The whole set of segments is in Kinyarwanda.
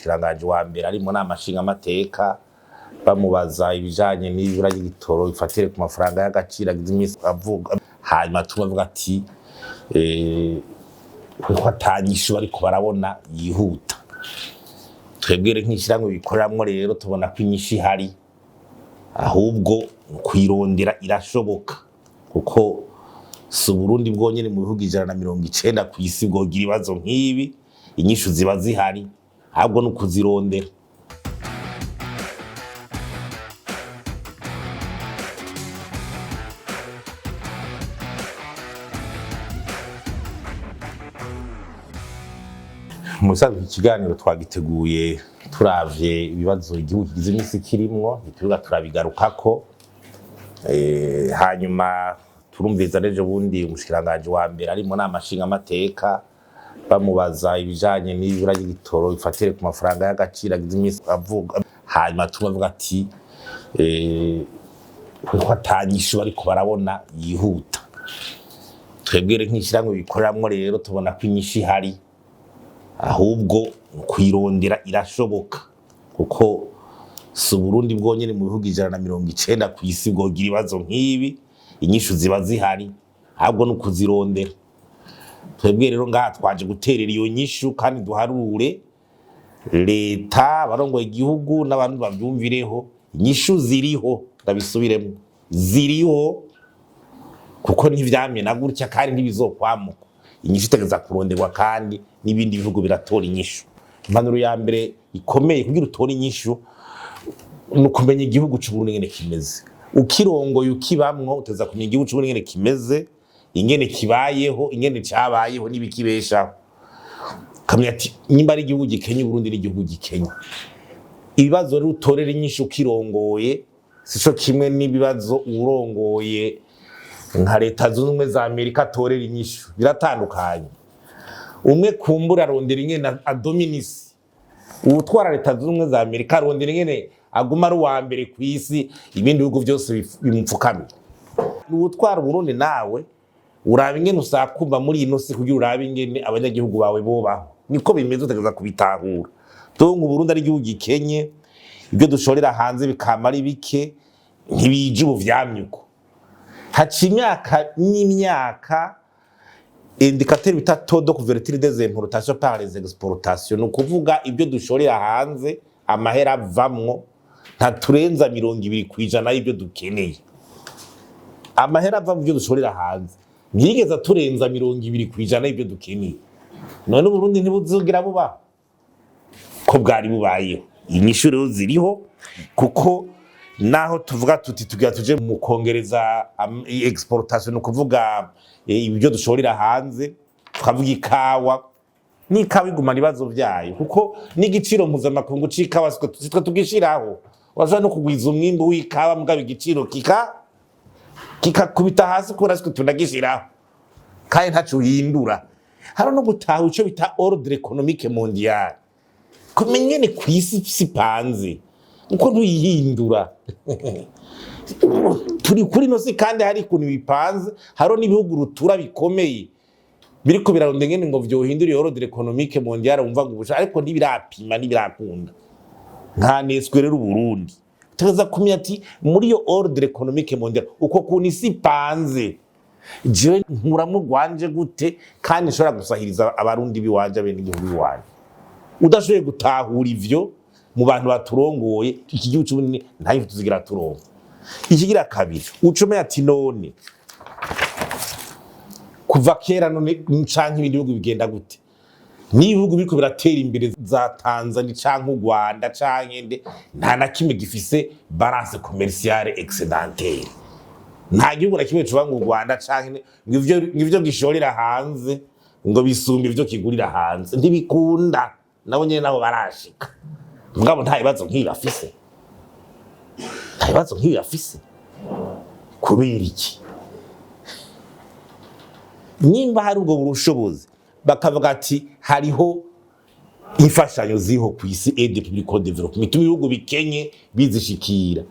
umushikiranganje wa mbere ari mu nama nshinga amateka bamubaza ibijanye n'ibura ry'igitoro bifatire ku mafaranga y'agaciro agize imisi avuga hanyuma tubavuga ati ko atanyishu bariko barabona yihuta twebwere nk'ishiramwe bikoreramwo rero tubona ko inyishi ihari ahubwo kwirondera irashoboka kuko si Burundi bwonyene mu bihugu 190 kw'isi bwogira ibibazo nk'ibi inyishu ziba zihari ahubwo no kuzirondera. Musanzwe ikiganiro twagiteguye turavye ibibazo igihugu kigize imisi kirimwo ituruga turabigarukako hanyuma turumviza nejo bundi umushikiranganje wa mbere ari mu nama nshinga amateka bamubaza ibijanye n'ibura ry'igitoro bifatire ku mafaranga y'agaciro agize imisi avuga hanyuma tubavuga ati ko atanyishu bariko barabona yihuta twebwere nk'ishiramwe bikoreramwo rero tubona ko inyishi ihari ahubwo kwirondera irashoboka kuko si Burundi bwonyene mu bihugu 190 kw'isi bwogira ibibazo nk'ibi inyishu ziba zihari ahubwo no kuzirondera. Twebwe rero ngaha twaje guterera iyo nyishu kandi duharure leta barongoye igihugu n'abantu bavyumvireho inyishu ziriho ndabisubiremo ziriho kuko ntivyamye na gutya kandi ntibizokwamuka inyishu itegeza kuronderwa kandi n'ibindi bihugu biratora inyishu. Impanuro ya mbere ikomeye kugira utora inyishu no kumenya igihugu c'u Burundi ngene kimeze ukirongoye ukibamwo uteza kumenya igihugu c'u Burundi ngene kimeze ingene kibayeho ingene cabayeho n'ibikibeshaho kamya ati nyimba ari igihugu gikenye Burundi n'igihugu gikenye ibibazo rero utorera inyishu ukirongoye sico kimwe n'ibibazo urongoye nka leta zunze ubumwe za Amerika atorera inyishu biratandukanye. Umwe kumbura arondera ingene adominisi utwara leta zunze ubumwe za Amerika arondera ingene aguma ari uwa mbere kw'isi ibindi bihugu byose bimupfukamye. Utwara Burundi nawe uraba ingene usakumba muri ino si kugira urabe ingene abanyagihugu bawe bobaho niko bimeze utegeza kubitahura. Donc Burundi ari igihugu gikenye ibyo dushorera hanze bikama ari bike ntibije ubuvyamyuko haca imyaka n'imyaka indicateur bita taux de couverture des importations par les exportations no kuvuga ibyo dushorera hanze amahera avamwo nta turenza 20% y'ibyo dukeneye. Amahera ava mu byo dushorera hanze ntiyigeza turenza 20% y'ibyo dukeneye. None Burundi ntibuzogira buba ko bwari bubayeho inyishu rero ziriho kuko naho tuvuga tuti tugira tuje mu kongereza exportation no kuvuga ibyo dushorera hanze twavuga ikawa n'ikawa igumana ibibazo byayo kuko n'igiciro mpuzamakungu c'ikawa sitwe tugishiraho waza no kugwiza umwimbo w'ikawa mugaba igiciro kikakubita hasi ko raswe tunagishiraho kandi ntacu hindura haro no gutaha ico bita ordre économique mondial kumenyene kw'isi sipanze uko ntuyihindura turi kuri no si kandi hari kuntu bipanze haro n'ibihugu rutura bikomeye biriko biraronde ngene ngo vyohindura ordre économique mondial umva ngo ubusha ariko ntibirapima ntibirakunda nka neswe rero Burundi tugeza kumya ati muri yo ordre économique mondial uko kuntu isi panze je nkuramwo gwanje gute kandi nshobora gusahiriza abarundi biwanje bene igihugu biwanje udashoboye gutahura ivyo mu bantu baturongoye iki gihugu cy'ubunini ntayo tuzigira turongo. Ikigira kabiri ucome ati none kuva kera none canke ibindi bihugu bigenda gute n'ibihugu biriko biratera imbere za Tanzania canke u Rwanda canke nde nta na kimwe gifise balance commerciale excédentaire nta gihugu na kimwe cuba ngo u Rwanda canke ngivyo gishorera hanze ngo bisumbe ivyo kigurira hanze ntibikunda nabo nyene nabo barashika mugabo nta bibazo nk'ibi afise kubera iki nimba hari ubwo bushobozi bakavuga ati hariho imfashanyo ziho kw'isi aide publique au développement ibihugu bikenye bizishikira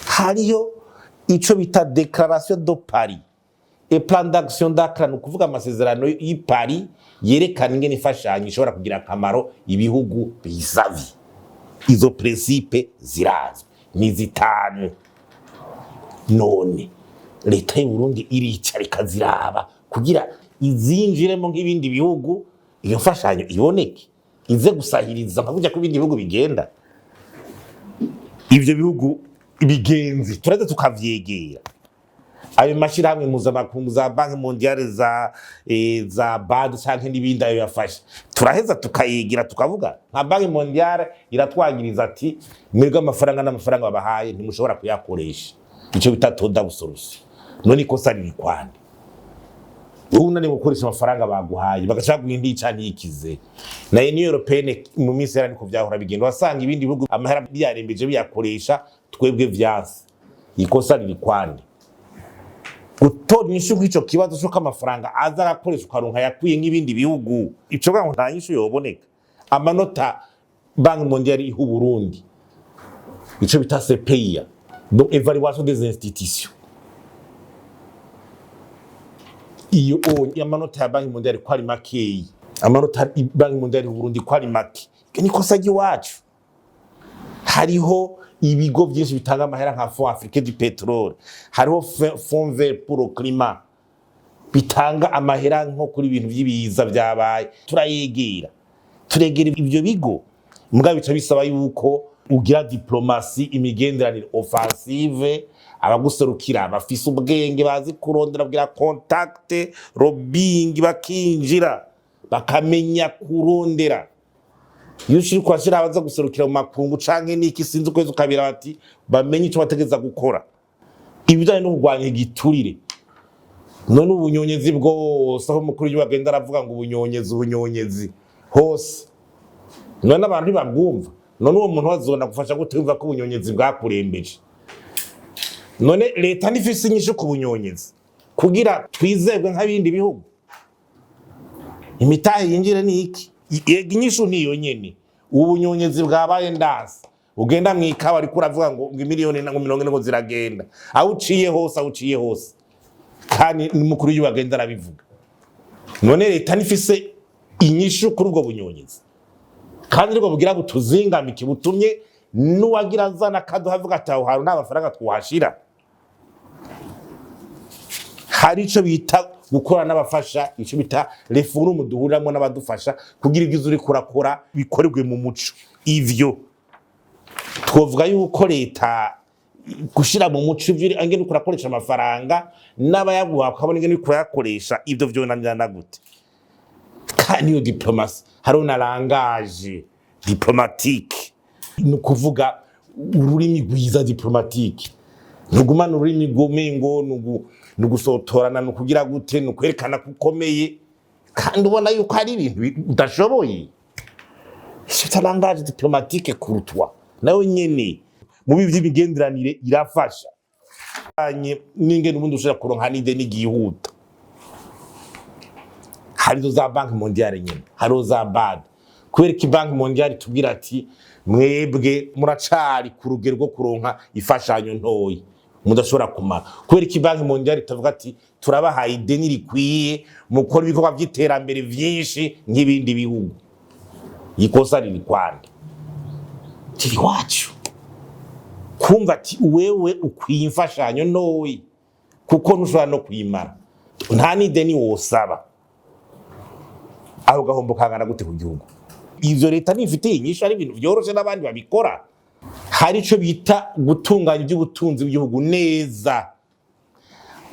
hariyo ico bita déclaration de Paris plan d'action d'Accra ni ukuvuga amasezerano y'i Paris yerekana ingene imfashanyo ishobora kugira akamaro ibihugu bisavi. Izo principe zirazwi ni zitanu. None leta y'u Burundi iricara ikaziraba kugira izinjiremo nk'ibindi bihugu, iyo mfashanyo iboneke ize gusahiriza nk'uburyo ko ibindi bihugu bigenda. Ivyo bihugu ibigenzi turaze tukavyegera. Ayo mashirahamwe mpuzamakungu za Banki Mondiale za BAD canke n'ibindi ayo yafasha, turaheza tukayegera tukavuga nka Banki Mondiale iratwagiriza ati mwebwe amafaranga n'amafaranga babahaye ntimushobora kuyakoresha, ico bita toda busorusi. None ikosa riri kwande? Unani gukoresha amafaranga baguhaye bagaca guhindi cyane yikize. Na Union Européenne mu minsi yarani ko vyahora bigenda wasanga ibindi bihugu amahera byarembeje biyakoresha, twebwe vyase. Ikosa riri kwande? Gutora inyishu kw'ico kibazo cyo kamafaranga aza arakoresha ukaronka yakwiye nk'ibindi bihugu, ico bwa nta nyishu yoboneka. Amanota Banki Mondiale ihu Burundi, ico bita CPIA, donc évaluation des institutions. Iyo amanota ya Banki Mondiale ko ari makeyi, amanota Banki Mondiale y'u Burundi ko ari make, ni kosa ry'iwacu. Hariho ibigo byinshi bitanga amahera nka Fonds Africain du Pétrole, hariho Fonds Vert pour le Climat bitanga amahera nko kuri ibintu by'ibiza byabaye. Turayegera ivyo bigo, mugabo bica bisaba yuko ugira diplomasi, imigenderanire offensive, abaguserukira bafise ubwenge bazi kurondera kugira contact, lobbying, bakinjira bakamenya kurondera. Iyo ushiri kwashira abaza guserukira mu makungu canke niki sinzi ukwezi ukabira bati bamenye ico bategeza gukora. Ibijanye no kurwanya igiturire, none ubunyonyezi bwose aho mukuru y'ubagenda aravuga ngo ubunyonyezi hose, none abantu ntibabwumva. None uwo muntu wazona gufasha gute yumva ko ubunyonyezi bwakurembeje? None leta nifise inyishu ku bunyonyezi kugira twizerwe nk'abindi bihugu? Imitahe yinjire ni iki? Yega inyishu niyo nyene. Ubunyonyezi bwabaye ndasi, ugenda mwikawa ariko uravuga ngo miliyoni na 40 ngo ziragenda, aho uciye hose kandi n'umukuru y'ubagenda arabivuga. None leta nifise inyishu kuri ubwo bunyonyezi, kandi rwo bugira gutuzingamike butumye nuwagira zana kaduhavuga ataho haru n'amafaranga twashira. Hari ico bita gukora n'abafasha, ico bita reforumu duhuriramo n'abadufasha kugira ibyo uri kurakora bikorerwe mu muco. Ivyo twovuga yuko leta gushira mu muco ivyo angene kurakoresha amafaranga n'abayaguha ukabona ingene kuyakoresha, ivyo vyonanirana gute? Kandi iyo diplomasi hariho na langage diplomatique, ni ukuvuga ururimi rwiza diplomatique. Ntugumana ururimi rwomengo nugusotorana nukugira gute nukwerekana kukomeye kandi ubona yuko hari ibintu udashoboye. C'est un langage diplomatique courtois. Nawe nyene mu by'imigenderanire irafasha. N'ingene ubundi ushaka kuronka n'ideni gihuta. Harizo za Banki Mondiale nyene, harizo za BAD. Kubera ki Banki Mondiale tubwira ati mwebwe muracari ku rugero rwo kuronka ifashanyo ntoyi mudashobora kumara. Kubera ki Banki Mondiale tavuga ati turabahaye ideni rikwiye mukora ibikorwa by'iterambere vyinshi nk'ibindi bihugu. Ikosa riri kwande? Tiri wacu kumva ati wewe ukwiye imfashanyo ntoyi kuko ntushobora no kwimara, nta n'ideni wosaba, aho gahombo kangana gute ku gihugu? Ivyo leta nifitiye inyishu ari ibintu byoroshe n'abandi babikora. Hari ico bita gutunganya iby'ubutunzi bw'igihugu neza,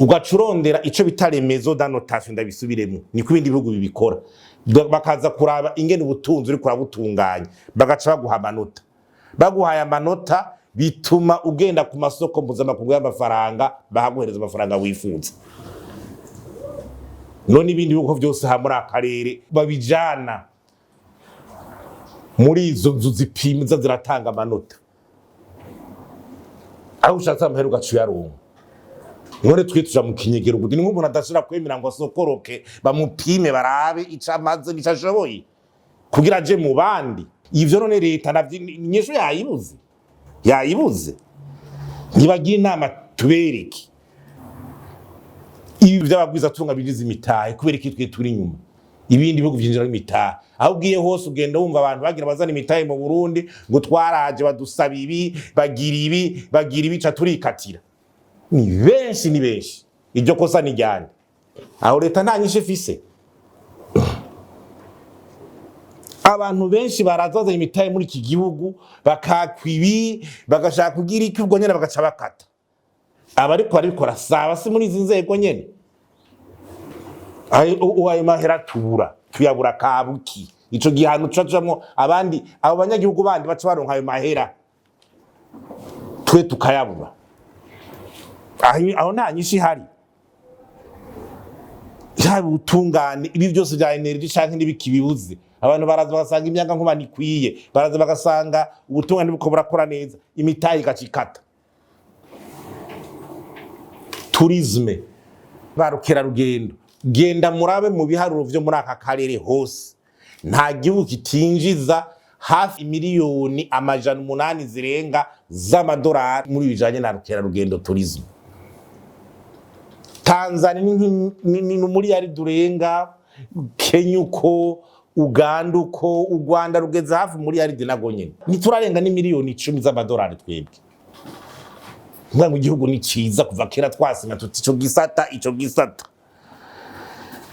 ugacurondera ico bita remezo d'annotation, ndabisubiremo niko ibindi bihugu bibikora. Bakaza kuraba ingene ubutunzi uri kurabutunganya, bagaca baguha amanota. Baguhaye amanota bituma ugenda ku masoko mpuzamakungu y'amafaranga bahaguhereza amafaranga wifuza. None ibindi bihugu byose ha muri akarere babijana muri izo nzu zipimiza ziratanga amanota, aho ushatse amahera ugacuya rungu. None twituja mu kinyegero gudi ni nk'umuntu adashira kwemera ngo asokoroke bamupime barabe icamaze nicashoboye kugira aje mu bandi. Ivyo none leta navyinyesho yayibuze ntibagira inama tubereke ibi by'abagwiza tunga bigize imitahe kubera iki twe turi inyuma ibindi bihugu byinjira imitahe aho ugiye hose ugenda wumva abantu bagira bazana imitahe mu Burundi ngo twaraje badusaba ibi bagira ibi ca turikatira ni benshi iryo kosa ni ryane aho leta nta nyinshi ifise abantu benshi barazazanye imitahe muri iki gihugu bakakwibi bagashaka kugira iki ubwo nyene bagaca bakata abariko barabikora saba si muri izi nzego nyene ayo mahera tuyabura kabuki ico gihano cacamwo abandi abo banyagihugu bandi baca baronka ayo mahera twe tukayabura aho nta nyinshi hari yaba utungane ibi byose bya energy canke n'ibikibibuze abantu baraza bagasanga imyaka nkuba nikwiye baraza bagasanga ubutungane buko burakora neza imitayi gacikata tourisme barukera rugendo genda murabe mu biharuro vyo muri aka karere hose nta gihugu kitinjiza hafi miliyoni amajana 8 zirenga z'amadolari muri bijanye na rukera rugendo tourisme Tanzania ni muri yari durenga Kenya uko Uganda uko u Rwanda rugeze hafi muri yari dinago nyene niturarenga ni miliyoni 10 z'amadolari twebwe ngo igihugu ni ciza kuva kera twasinya tuti ico gisata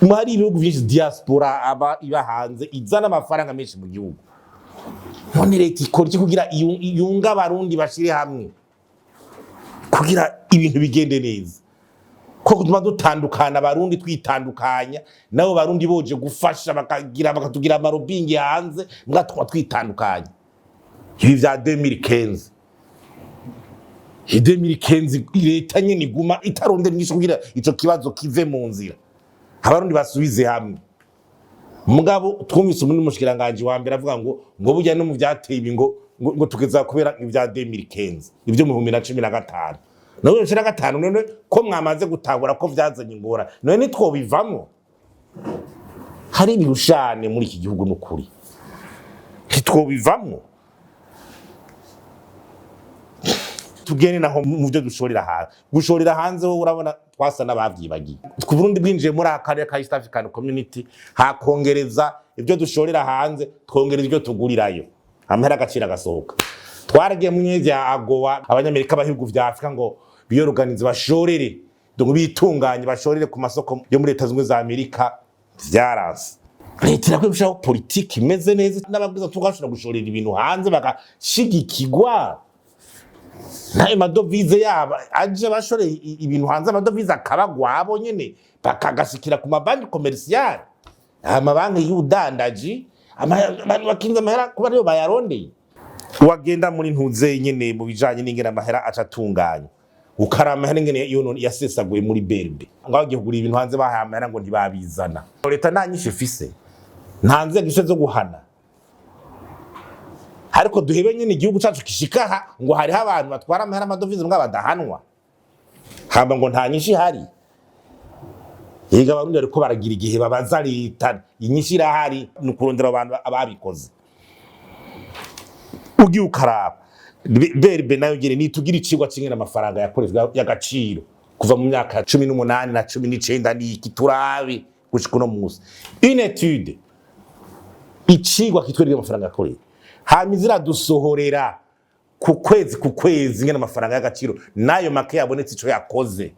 mwari ibihugu byinshi diaspora aba iba hanze izana amafaranga menshi mu gihugu none leta ikora iki kugira iyunga abarundi bashire hamwe kugira ibintu bigende neza ko kutuma dutandukana abarundi twitandukanya nabo barundi boje gufasha bakatugira amarobingi hanze mgatwa twitandukanya ibi vya 2015 leta nyene iguma itarondera nyinshi kugira ico kibazo kive mu nzira abarundi basubize hamwe mugabo twumvise umuntu mushikiranganje wa mbere avuga ngo burya no mu vyateye ibi ngo tugeza kubera ibya 2015 ibyo mu 2015 nawe nshira gatanu none ko mwamaze gutahura ko vyazanye ingora none nitwobivamo hari ibirushane muri iki gihugu n'ukuri nitwobivamo tugene naho mu byo gushorera hanze ho urabona twasa nabavyibagiye ku Burundi bwinjiye muri akarere ka East African Community hakongereza ibyo dushorera hanze twongereza ibyo tugurirayo amahera agacira gasohoka twaragiye mu nyezi ya agowa abanyamerika bahihugu vya Afrika ngo biyorganize bashorere donc bitunganye bashorere ku masoko yo muri Leta Zunze za Amerika vyaranse leta irakwibushaho politiki imeze neza n'ababwiza tugashobora gushorera ibintu hanze bagashigikirwa nayo madovize yaba aje bashore ibintu hanze amadovize akabagwabo nyene bakagashikira ku mabanki commercial amabanki y'udandaji abantu bakinza amahera kuba ariyo bayarondeye wagenda muri ntuze nyene mu bijanye n'ingena amahera acatunganya ukarama amahera ngene yasesaguye muri berbe ngaho giye kugura ibintu hanze bahaye amahera ngo ntibabizana leta nta nyinshi ifise ntanze gishe zo guhana ariko duhebe nyene igihugu cyacu kishikaha ngo hari abantu batwara amahera amadovize mbwa badahanwa hamba ngo nta nyinshi hari yiga abarundi ariko baragira igihe babaza leta inyinshi irahari nukurondera abantu ababikoze ugiye ukaraba berbe nayo gere nitugira icigwa cingena amafaranga yakorezwa y'agaciro kuva mu myaka 18 na 19 n'iki turabe gushika no musi une étude icigwa kitwereka amafaranga yakoreye hamizira dusohorera ku kwezi ngena amafaranga y'agaciro nayo make yabonetse ico yakoze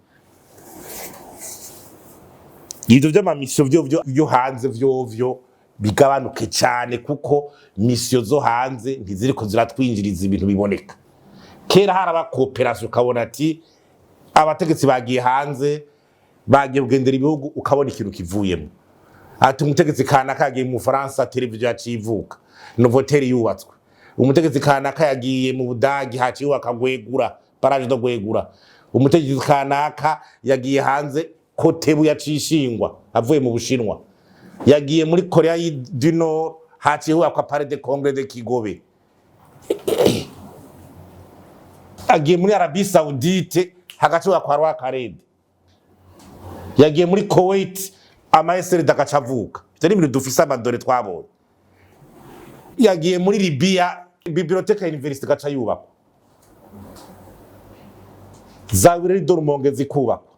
ivyo vy'amamisyo vyo hanze vyo bigabanuke cyane kuko misyo zo hanze ntiziriko ziratwinjiriza ibintu biboneka kera haraba cooperation ukabona ati abategetsi bagiye hanze bagiye kugendera ibihugu ukabona ikintu kivuyemo ati umutegetsi kana kagiye mu Faransa televiziyo yacivuka novoteri yubatswe umutegetsi kana kayagiye mu Budagi haciwe akagwegura baraje do gwegura umutegetsi kana yagiye hanze kotebu yacishingwa avuye mu Bushinwa yagiye muri Korea du Nord haciwe akwa Palais de Congrès de Kigobe agiye muri Arabie Saoudite hagaciwe akwa Roi Khaled yagiye muri Kuwait amaesere dakacavuka bitari ibintu dufise amadore twabonye yagiye muri Libya bibliothèque ya university gaca yubakwa zabire Dormonge zikubakwa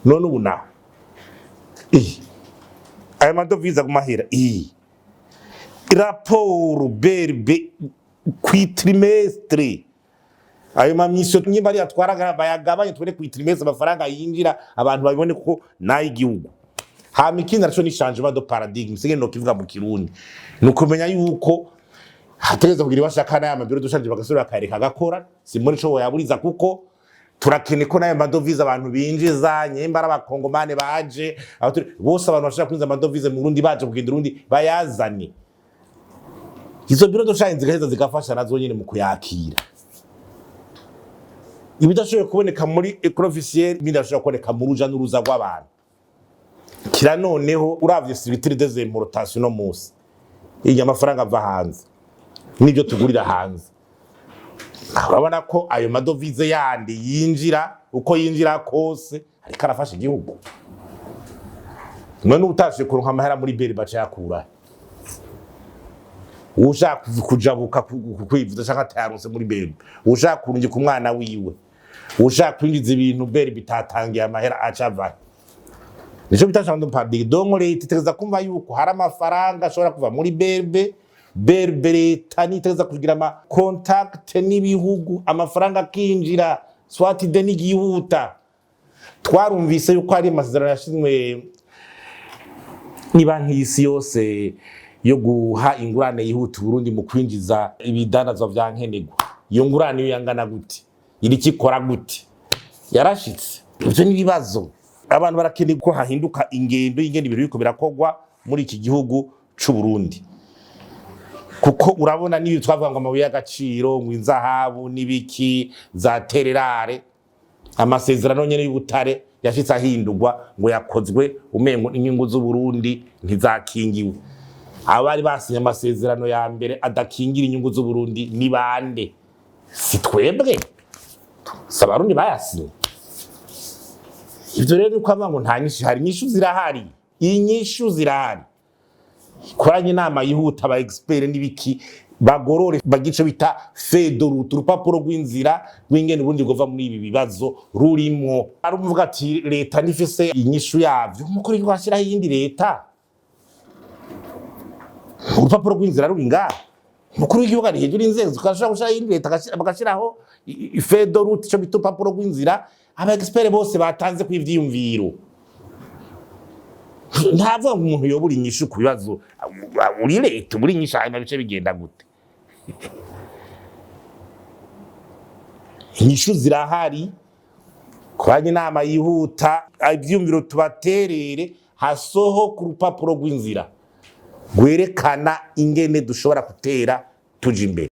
none ubu naho aya madovize agumahera raporo berbe kwitrimestre ayo mamisyo nyimba ari atwaraga bayagabanye twere kwitrimestre amafaranga yinjira abantu babibone ko nayi igihugu hama ikindi naco ni changement de paradigme sige no kivuga mu kirundi nukumenya yuko hategeza kugira bashaka na amabiro dushanje bagasura akareka gakora simoni cyo yaburiza kuko turakene ko nayo madovize abantu binjiza nyemba abakongomane baje bose abantu bashaka kwinza madovize mu Burundi baje kugenda Burundi bayazane izo biro dushanje zigaheza zigafasha nazo nyene mu kuyakira ibidashoboye kuboneka muri ecofficiel bidashoboye kuboneka mu ruja n'uruza rw'abantu kira noneho uravye structure des importations no musi iyo amafaranga ava hanze nibyo tugurira hanze urabona ko ayo madovize yandi yinjira uko yinjira kose ariko arafasha igihugu none utashe kuronka amahera muri beri baca yakura ushaka kujabuka kwivuza cyangwa atayaronse muri beri ushaka kurungi ku mwana wiwe ushaka kwinjiza ibintu beri bitatangiye amahera acava nico bitashanga mpadige dongo leta itegeza kumva yuko hari amafaranga ashobora kuva muri berbe leta nitegeza kugira ama contact n'ibihugu amafaranga kinjira swati de n'igihuta twarumvise yuko ari amasezerano yashizwe ni banki y'isi yose yo guha ingurane yihuta Burundi mu kwinjiza ibidanazwa vya nkenegwa iyo ngurane yo yangana gute iri kikora gute yarashitse ivyo ni bibazo abantu barakeneye ko hahinduka ingendo y'ingendo ibintu biko birakogwa muri iki gihugu c'u Burundi kuko urabona niyo twavuga ngo amabuye y'agaciro ngo inzahabu nibiki za tererare amasezerano nyene y'ubutare yashitse ahindurwa ngo yakozwe umengo inyungu z'u Burundi ntizakingiwe abari basinye amasezerano ya mbere adakingira inyungu z'u Burundi ni bande si twebwe sabarundi bayasinye ivyo rero uko ngo nta nyinshi hari inyishu zirahari inyishu zirahari koranye inama yihuta aba expert n'ibiki bagorore bagice bita fedorut urupapuro rw'inzira rw'ingene Burundi gova muri ibi bibazo rurimo ari umuvuga ati leta nifise inyishu yavyo umukuru y'washira yindi leta urupapuro rw'inzira ruri ngaho umukuru w'igihugu ari hejuru inzego zikashaka gushira yindi leta bagashiraho fedorut cyo bita urupapuro rw'inzira aba expert bose batanze kw'ivyiyumviro ntavuga ngo umuntu yobura inyishu ku bibazo uri leta muri inyishu hanyuma bice bigenda gute inyishu zirahari kwanye inama yihuta ivyumviro tubaterere hasoho ku rupapuro rw'inzira gwerekana ingene dushobora gutera tuja imbere.